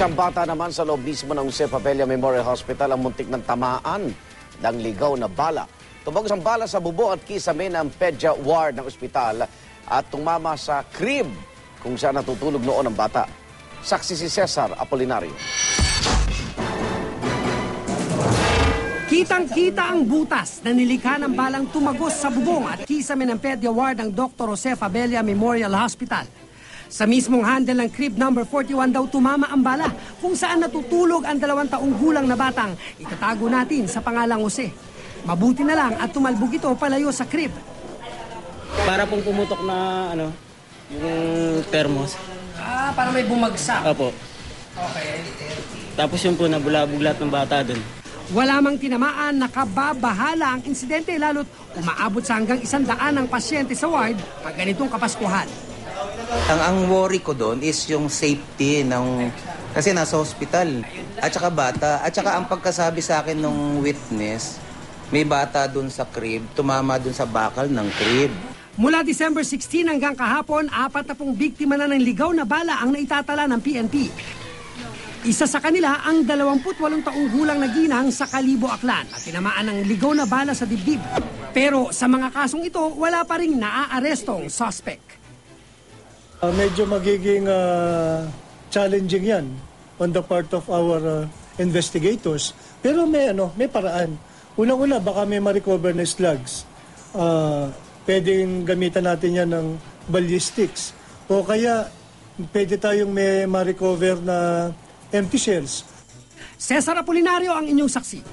Isang bata naman sa loob mismo ng Jose Favela Memorial Hospital ang muntik ng tamaan ng ligaw na bala. Tumagos ang bala sa bubong at kisame ng pedya ward ng ospital at tumama sa crib kung saan natutulog noon ang bata. Saksi si Cesar Apolinario. Kitang-kita ang butas na nilikha ng balang tumagos sa bubong at kisame ng pedya ward ng Dr. Jose Favela Memorial Hospital. Sa mismong handle ng crib number 41 daw tumama ang bala kung saan natutulog ang 2 taong gulang na batang itatago natin sa pangalang Jose. Mabuti na lang at tumalbog ito palayo sa crib. Para pong pumutok na yung thermos. Para may bumagsak. Opo. Okay. Tapos yun po nabulabog ng bata dun. Wala mang tinamaan, nakababahala ang insidente lalo't umaabot sa hanggang 100 ang pasyente sa ward pag ganitong Kapaskuhan. Ang worry ko doon is yung safety kasi nasa hospital at saka bata. At saka ang pagkasabi sa akin ng witness, may bata doon sa crib, tumama doon sa bakal ng crib. Mula December 16 hanggang kahapon, 40 biktima na ng ligaw na bala ang naitatala ng PNP. Isa sa kanila ang 28 taong gulang na ginang sa Kalibo, Aklan at tinamaan ng ligaw na bala sa dibdib. Pero sa mga kasong ito, wala pa ring naaarestong suspect. Medyo magiging challenging yan on the part of our investigators. Pero may paraan. Unang-una, baka may ma-recover na slugs. Pwedeng gamitan natin yan ng ballistics. O kaya, pwede tayong may ma-recover na empty shells. Cesar Apolinario ang inyong saksi.